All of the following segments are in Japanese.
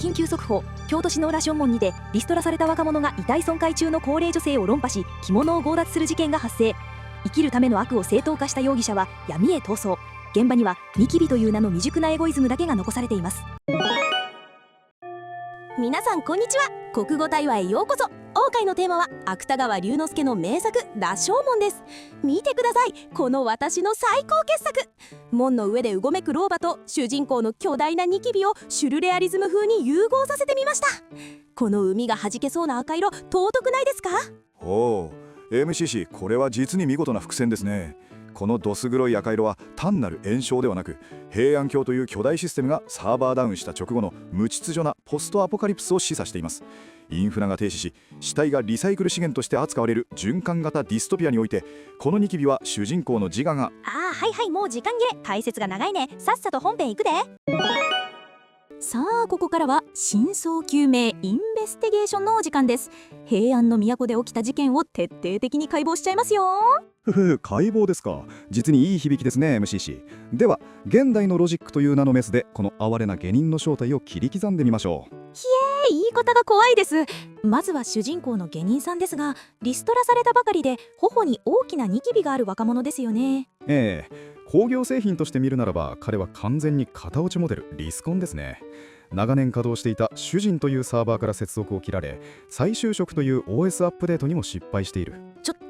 緊急速報。京都市の羅生門にてリストラされた若者が遺体損壊中の高齢女性を論破し着物を強奪する事件が発生。生きるための悪を正当化した容疑者は闇へ逃走。現場にはニキビという名の未熟なエゴイズムだけが残されています。皆さんこんにちは。国語対話へようこそ。今回のテーマは芥川龍之介の名作羅生門です。見てください、この私の最高傑作。門の上でうごめく老婆と主人公の巨大なニキビをシュルレアリズム風に融合させてみました。この海が弾けそうな赤色、尊くないですか？おお、 MCC、 これは実に見事な伏線ですね。このどす黒い赤色は単なる炎症ではなく、平安京という巨大システムがサーバーダウンした直後の無秩序なポストアポカリプスを示唆しています。インフラが停止し、死体がリサイクル資源として扱われる循環型ディストピアにおいて、このニキビは主人公の自我が。はいはい、もう時間切れ。解説が長いね。さっさと本編行くで。さあ、ここからは真相究明インベスティゲーションのお時間です。平安の都で起きた事件を徹底的に解剖しちゃいますよ。解剖ですか。実にいい響きですね MCC。 では現代のロジックという名のメスでこの哀れな下人の正体を切り刻んでみましょう。言い方が怖いです。まずは主人公の下人さんですが、リストラされたばかりで頬に大きなニキビがある若者ですよね。工業製品として見るならば彼は完全に型落ちモデルリスコンですね。長年稼働していた主人というサーバーから接続を切られ、再就職という OS アップデートにも失敗している。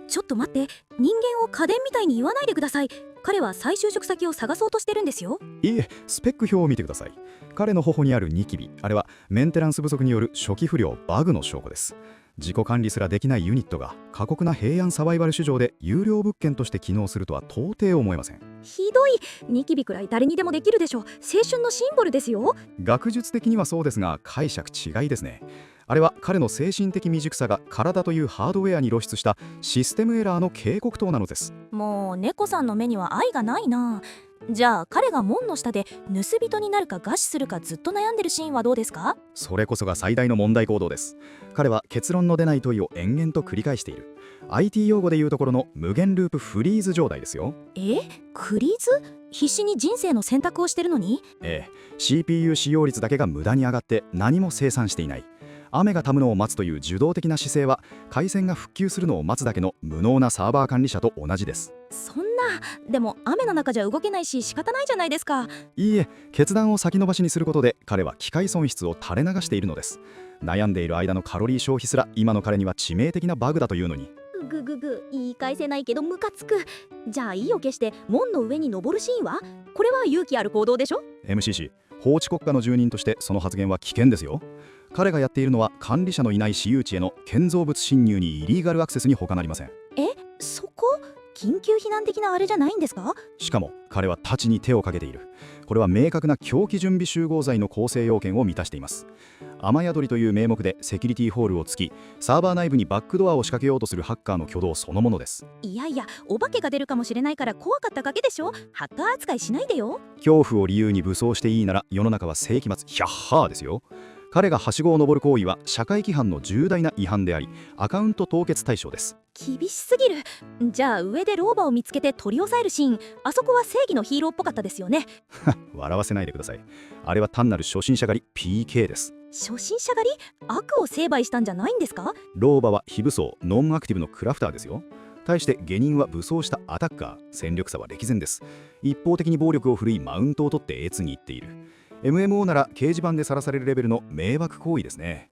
ちょっと待って、人間を家電みたいに言わないでください。彼は再就職先を探そうとしてるんですよ。いいえ、スペック表を見てください。彼の頬にあるニキビ、あれはメンテナンス不足による初期不良バグの証拠です。自己管理すらできないユニットが過酷な平安サバイバル市場で有料物件として機能するとは到底思えません。ひどい。ニキビくらい誰にでもできるでしょ。青春のシンボルですよ。学術的にはそうですが解釈違いですね。あれは彼の精神的未熟さが体というハードウェアに露出したシステムエラーの警告灯なのです。もう猫さんの目には愛がないな。じゃあ彼が門の下で盗人になるか餓死するかずっと悩んでるシーンはどうですか？それこそが最大の問題行動です。彼は結論の出ない問いを延々と繰り返している。 IT 用語でいうところの無限ループフリーズ状態ですよ。フリーズ？必死に人生の選択をしてるのに。CPU 使用率だけが無駄に上がって何も生産していない。雨が止むのを待つという受動的な姿勢は回線が復旧するのを待つだけの無能なサーバー管理者と同じです。そんな、でも雨の中じゃ動けないし仕方ないじゃないですか。いいえ、決断を先延ばしにすることで彼は機械損失を垂れ流しているのです。悩んでいる間のカロリー消費すら今の彼には致命的なバグだというのに。言い返せないけどムカつく。じゃあ意を決して門の上に登るシーンは？これは勇気ある行動でしょ？ MCC、 法治国家の住人としてその発言は危険ですよ。彼がやっているのは管理者のいない私有地への建造物侵入にイリーガルアクセスに他なりません。そこ？緊急避難的なあれじゃないんですか？しかも彼は太刀に手をかけている。これは明確な凶器準備集合罪の構成要件を満たしています。雨宿りという名目でセキュリティホールを突き、サーバー内部にバックドアを仕掛けようとするハッカーの挙動そのものです。いや、お化けが出るかもしれないから怖かっただけでしょ。ハッカー扱いしないでよ。恐怖を理由に武装していいなら世の中は世紀末ヒャッハーですよ。彼がはしごを登る行為は社会規範の重大な違反であり、アカウント凍結対象です。厳しすぎる。じゃあ上で老婆を見つけて取り押さえるシーン、あそこは正義のヒーローっぽかったですよね。笑わせないでください。あれは単なる初心者狩り PK です。初心者狩り？悪を成敗したんじゃないんですか？老婆は非武装ノンアクティブのクラフターですよ。対して下人は武装したアタッカー、戦力差は歴然です。一方的に暴力を振るいマウントを取って越に行っている。MMO なら掲示板でさらされるレベルの迷惑行為ですね。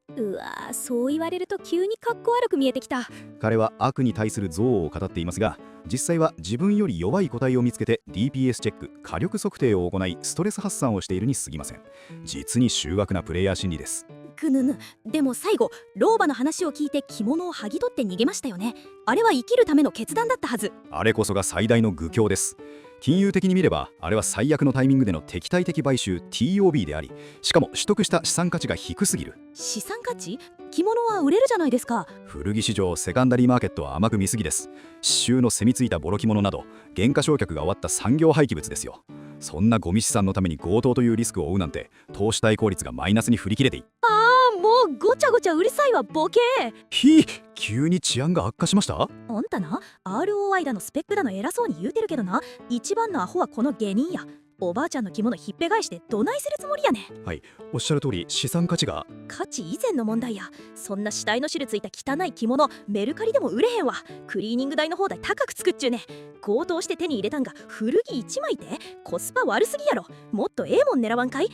そう言われると急にかっこ悪く見えてきた。彼は悪に対する憎悪を語っていますが、実際は自分より弱い個体を見つけて DPS チェック、火力測定を行いストレス発散をしているに過ぎません。実に醜悪なプレイヤー心理です。でも最後老婆の話を聞いて着物を剥ぎ取って逃げましたよね。あれは生きるための決断だったはず。あれこそが最大の愚教です。金融的に見ればあれは最悪のタイミングでの敵対的買収 TOB であり、しかも取得した資産価値が低すぎる。資産価値？着物は売れるじゃないですか。古着市場セカンダリーマーケットは甘く見すぎです。刺繍のセミついたボロ着物など原価償却が終わった産業廃棄物ですよ。そんなゴミ資産のために強盗というリスクを負うなんて投資対効率がマイナスに振り切れていい。もうごちゃごちゃうるさいわボケ。急に治安が悪化しました？あんたな、ROI だのスペックだの偉そうに言うてるけどな、一番のアホはこの下人や。おばあちゃんの着物ひっぺ返してどないするつもりやねん。おっしゃる通り資産価値が。価値以前の問題や。そんな死体の汁ついた汚い着物メルカリでも売れへんわ。クリーニング代の放題高くつくっちゅうね。強盗して手に入れたんが古着1枚でコスパ悪すぎやろ。もっとええもん狙わんかい。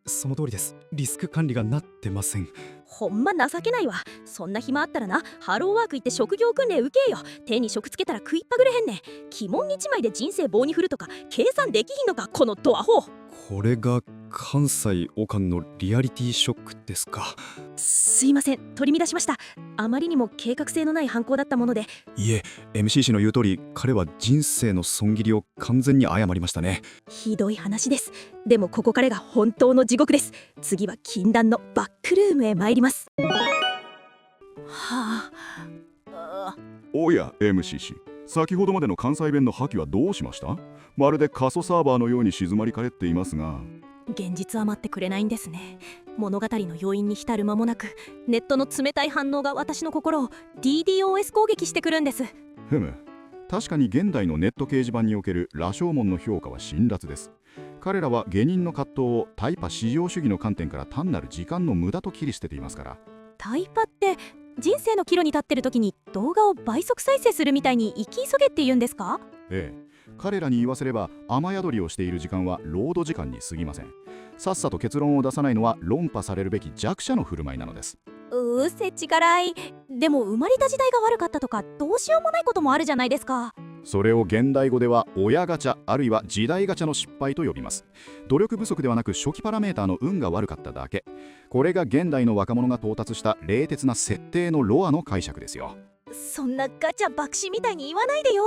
その通りです。リスク管理がなってません。ほんま情けないわ。そんな暇あったらな、ハローワーク行って職業訓練受けよ。手に職つけたら食いっぱぐれへんねん。鬼門1枚で人生棒に振るとか計算できひんのか、このドアホ。これが関西オカンのリアリティショックですか。すいません、取り乱しました。あまりにも計画性のない犯行だったもので。いえ、MCC の言う通り、彼は人生の損切りを完全に誤りましたね。ひどい話です。でもここからが本当の地獄です。次は禁断のバックルームへ参ります。はあ、おや MCC、 先ほどまでの関西弁の覇気はどうしました？まるで過疎サーバーのように静まり返っていますが。現実は待ってくれないんですね。物語の余韻に浸る間もなく、ネットの冷たい反応が私の心を DDoS 攻撃してくるんです。ふむ、確かに現代のネット掲示板における羅生門の評価は辛辣です。彼らは下人の葛藤をタイパ至上主義の観点から単なる時間の無駄と切り捨てていますから。タイパって人生の岐路に立ってる時に動画を倍速再生するみたいに生き急げって言うんですか？ええ、彼らに言わせれば雨宿りをしている時間は労働時間に過ぎません。さっさと結論を出さないのは論破されるべき弱者の振る舞いなのです。せちがらい。でも生まれた時代が悪かったとかどうしようもないこともあるじゃないですか。それを現代語では親ガチャあるいは時代ガチャの失敗と呼びます。努力不足ではなく初期パラメーターの運が悪かっただけ。これが現代の若者が到達した冷徹な設定のロアの解釈ですよ。そんなガチャ爆死みたいに言わないでよ。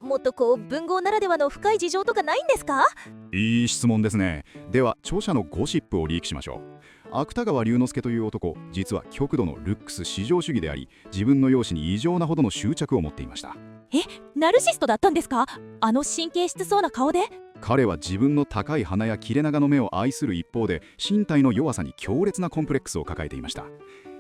もっとこう文豪ならではの深い事情とかないんですか？いい質問ですね。では著者のゴシップをリークしましょう。芥川龍之介という男、実は極度のルックス至上主義であり、自分の容姿に異常なほどの執着を持っていました。ナルシストだったんですか？あの神経質そうな顔で。彼は自分の高い鼻や切れ長の目を愛する一方で、身体の弱さに強烈なコンプレックスを抱えていました。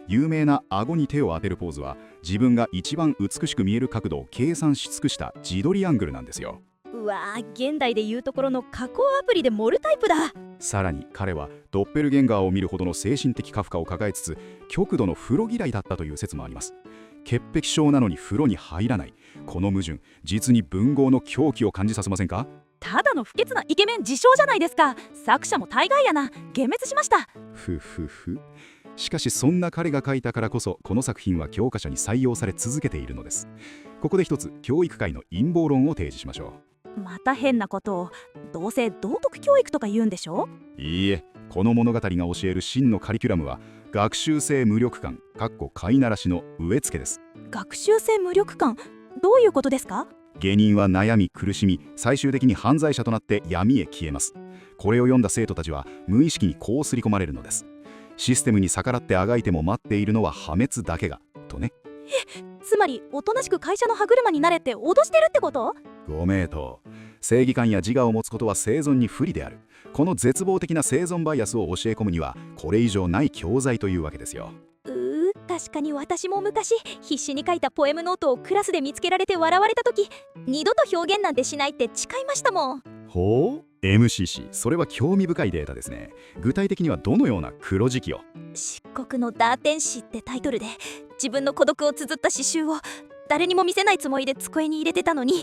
有名な顎に手を当てるポーズは、自分が一番美しく見える角度を計算し尽くした自撮りアングルなんですよ。うわー、現代でいうところの加工アプリで盛るタイプだ。さらに彼はドッペルゲンガーを見るほどの精神的過負荷を抱えつつ、極度の風呂嫌いだったという説もあります。潔癖症なのに風呂に入らない、この矛盾、実に文豪の狂気を感じさせませんか？ただの不潔なイケメン自称じゃないですか。作者も大概やな。幻滅しました。ふふふ。しかしそんな彼が書いたからこそ、この作品は教科書に採用され続けているのです。ここで一つ教育界の陰謀論を提示しましょう。また変なことを。どうせ道徳教育とか言うんでしょ？いいえ、この物語が教える真のカリキュラムは学習性無力感飼いならしの植え付けです。学習性無力感、どういうことですか？下人は悩み苦しみ、最終的に犯罪者となって闇へ消えます。これを読んだ生徒たちは無意識にこう刷り込まれるのです。システムに逆らってあがいても待っているのは破滅だけがとね。つまりおとなしく会社の歯車になれって脅してるってこと？ご名答。正義感や自我を持つことは生存に不利である。この絶望的な生存バイアスを教え込むにはこれ以上ない教材というわけですよ。確かに私も昔必死に書いたポエムノートをクラスで見つけられて笑われた時、二度と表現なんてしないって誓いましたもん。ほう、 MCC、 それは興味深いデータですね。具体的にはどのような黒字記を？漆黒のダーテン誌ってタイトルで自分の孤独を綴った詩集を誰にも見せないつもりで机に入れてたのに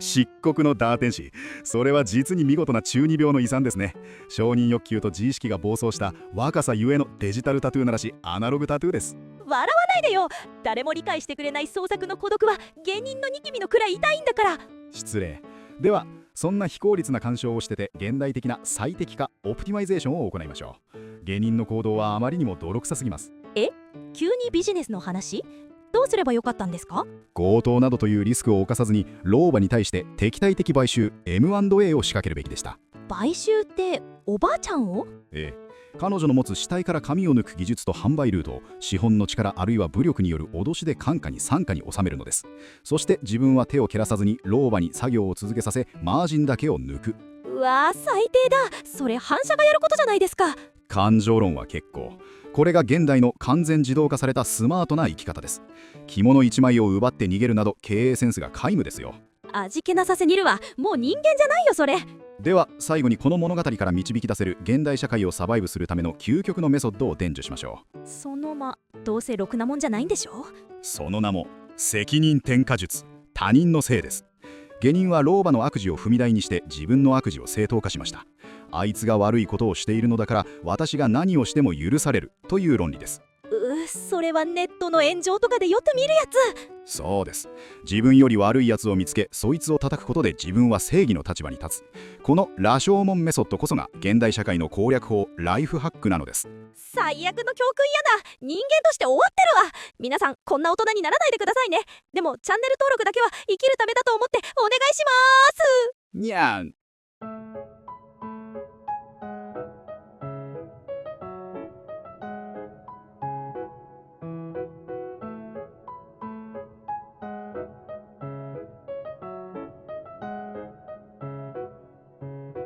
漆黒のダーテン誌、それは実に見事な中二病の遺産ですね。承認欲求と自意識が暴走した若さゆえのデジタルタトゥーならしアナログタトゥーです。笑わないでよ。誰も理解してくれない創作の孤独は芸人のニキビのくらい痛いんだから。失礼。ではそんな非効率な干渉をしてて現代的な最適化オプティマイゼーションを行いましょう。芸人の行動はあまりにも泥臭すぎます。急にビジネスの話？どうすればよかったんですか？強盗などというリスクを冒さずに老婆に対して敵対的買収 M&A を仕掛けるべきでした。買収っておばあちゃんを？ええ。彼女の持つ死体から紙を抜く技術と販売ルートを資本の力あるいは武力による脅しで官下に傘下に収めるのです。そして自分は手を蹴らさずに老婆に作業を続けさせマージンだけを抜く。うわー、最低だ。それ反社がやることじゃないですか。感情論は結構。これが現代の完全自動化されたスマートな生き方です。着物一枚を奪って逃げるなど経営センスが皆無ですよ。味気なさすぎるわ。もう人間じゃないよそれ。では最後にこの物語から導き出せる現代社会をサバイブするための究極のメソッドを伝授しましょそのどうせろくなもんじゃないんでしょ。う。その名も責任転嫁術、他人のせいです。下人は老婆の悪事を踏み台にして自分の悪事を正当化しました。あいつが悪いことをしているのだから私が何をしても許されるという論理です。それはネットの炎上とかでよく見るやつ。そうです。自分より悪いやつを見つけそいつを叩くことで自分は正義の立場に立つ。この羅生門メソッドこそが現代社会の攻略法、ライフハックなのです。最悪の教訓やだ。人間として終わってるわ。皆さんこんな大人にならないでくださいね。でもチャンネル登録だけは生きるためだと思ってお願いします。にゃん。